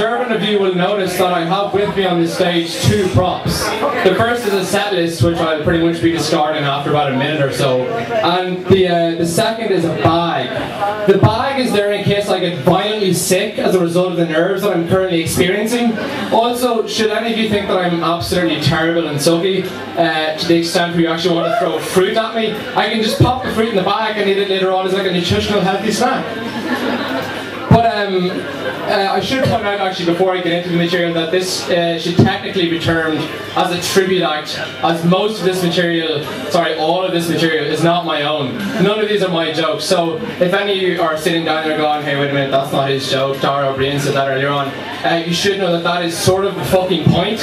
observant of you will notice that I have with me on this stage two props. The first is a set list, which I'll pretty much be discarding after about a minute or so. And the second is a bag. The bag is there in case I get violently sick as a result of the nerves that I'm currently experiencing. Also, should any of you think that I'm absolutely terrible and sucky, to the extent where you actually want to throw fruit at me, I can just pop the fruit in the bag and eat it later on as like a nutritional healthy snack. But I should point out actually before I get into the material that this should technically be termed as a tribute act, as most of this material, sorry, all of this material is not my own. None of these are my jokes, so if any of you are sitting down there going, hey wait a minute, that's not his joke, Dara O'Brien said that earlier on, you should know that that is sort of the fucking point.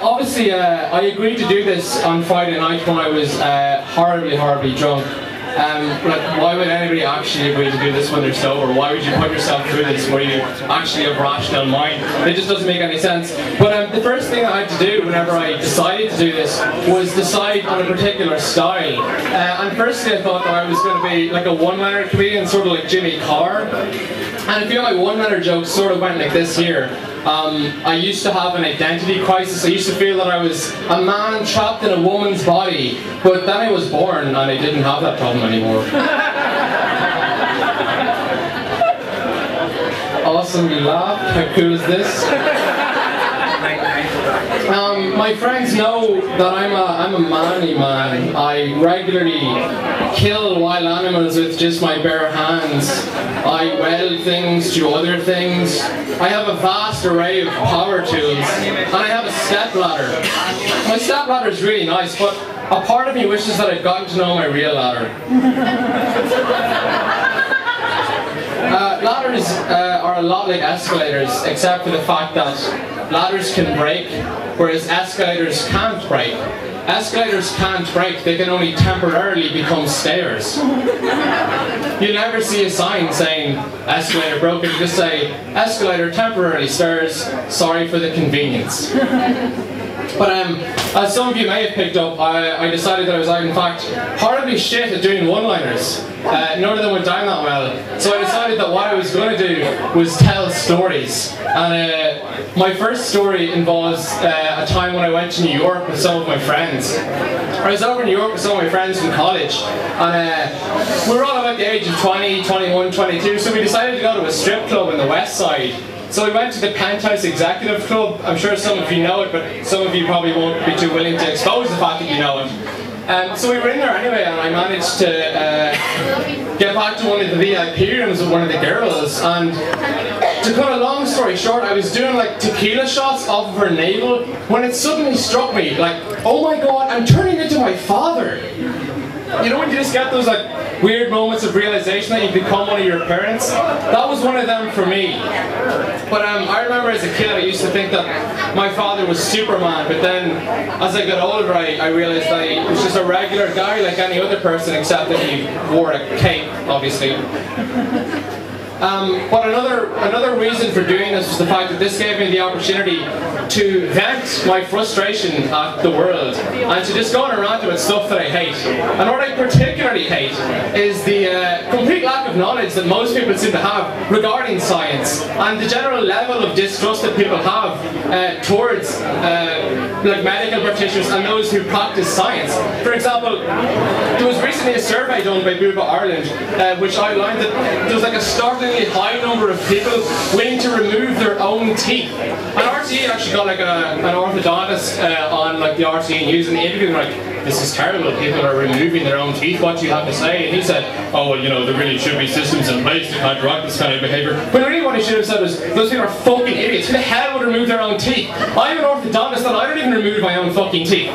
Obviously, I agreed to do this on Friday night when I was horribly drunk. Like, why would anybody actually agree to do this when they're sober? Why would you put yourself through this where you actually have rational mind? It just doesn't make any sense. But the first thing I had to do whenever I decided to do this was decide on a particular style. And firstly I thought that I was going to be like a one-liner comedian, sort of like Jimmy Carr. And a few of my one-liner jokes sort of went like this here. I used to have an identity crisis. I used to feel that I was a man trapped in a woman's body, but then I was born and I didn't have that problem anymore. Awesome, you laughed. How cool is this? My friends know that I'm a manly man. I regularly kill wild animals with just my bare hands. I weld things to other things. I have a vast array of power tools, and I have a stepladder. My stepladder is really nice, but a part of me wishes that I'd gotten to know my real ladder. Ladders are a lot like escalators, except for the fact that ladders can break, whereas escalators can't break. Escalators can't break, they can only temporarily become stairs. You never see a sign saying, escalator broken, you just say, escalator temporarily stairs, sorry for the convenience. But as some of you may have picked up, I decided that I was in fact horribly shit at doing one-liners. None of them went down that well. So I decided that what I was going to do was tell stories. And my first story involves a time when I went to New York with some of my friends. I was over in New York with some of my friends from college, and we were all about the age of 20, 21, 22, so we decided to go to a strip club in the West Side. So we went to the Penthouse Executive Club. I'm sure some of you know it, but some of you probably won't be too willing to expose the fact that you know it. So we were in there anyway, and I managed to get back to one of the VIP rooms with one of the girls. And to cut a long story short, I was doing like tequila shots off of her navel when it suddenly struck me, like, oh my god, I'm turning into my father. You know when you just get those like weird moments of realization that you become one of your parents? That was one of them for me. But I remember as a kid I used to think that my father was Superman, but then as I got older I realized that he was just a regular guy like any other person, except that he wore a cape, obviously. But another reason for doing this was the fact that this gave me the opportunity to vent my frustration at the world and to just go on a rant about stuff that I hate. And what I particularly hate is the complete lack of knowledge that most people seem to have regarding science and the general level of distrust that people have towards like medical practitioners and those who practice science. For example, there was recently a survey done by Bupa Ireland which outlined that there was like a startlingly high number of people willing to remove their own teeth. And RTE actually got like an orthodontist on like the RTE News and interviewed him like, this is terrible, people are removing their own teeth, what do you have to say? And he said, oh well, you know, there really should be systems in place to counteract this kind of behaviour. But really what he should have said was, those people are fucking idiots, who the hell would remove their own teeth? I'm an orthodontist and I don't even remove my own fucking teeth.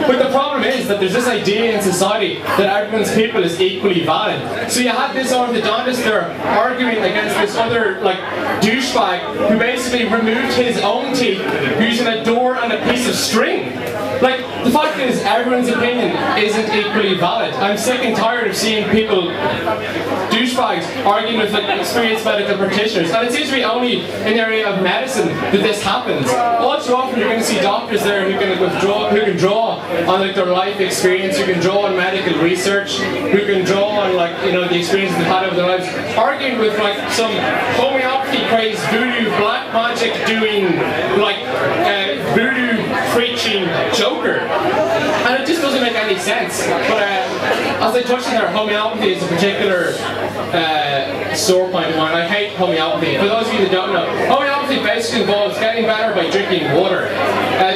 But the problem is that there's this idea in society that everyone's people is equally valid. So you had this orthodontist there arguing against this other like douchebag who basically removed his own teeth using a door and a piece of string. Like, the fact is, everyone's opinion isn't equally valid. I'm sick and tired of seeing people, douchebags, arguing with like experienced medical practitioners. And it seems to be only in the area of medicine that this happens. All too often you're going to see doctors there who can draw on like their life experience, who can draw on medical research, who can draw on like, you know, the experience experiences they've had over their lives, arguing with like some homeopathy crazed voodoo black magic doing like voodoo preaching joker, and it just doesn't make any sense. But as I touched on there, homeopathy is a particular sore point of mine. I hate homeopathy. For those of you that don't know, homeopathy basically involves getting better by drinking water.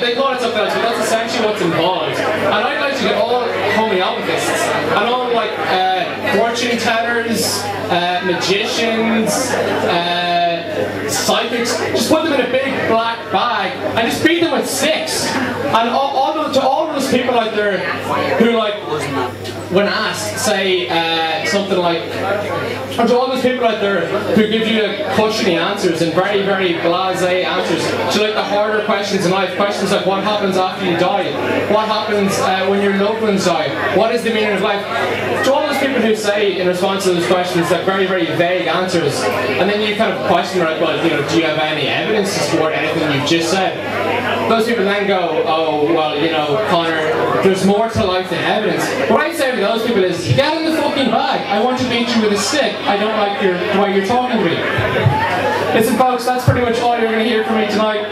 They call it something else, but that's essentially what's involved. And I'd like to get all homeopathists and all like fortune tellers, magicians, psychics, just put them in a big black bag and just beat them with sticks. And to all those people out there who like, when asked, say something like, or to all those people out there who give you cushiony answers and very, very blasé answers to like the harder questions in life, questions like what happens after you die, what happens when your loved ones die, what is the meaning of life, to all those people who say in response to those questions like very, very vague answers, and then you kind of question like, well, you know, do you have any evidence to support anything you've just said? Those people then go, oh, well, you know, Conor, there's more to life than evidence. What I say to those people is, get in the fucking bag. I want to beat you with a stick. I don't like the way you're talking to me. Listen, folks, that's pretty much all you're going to hear from me tonight.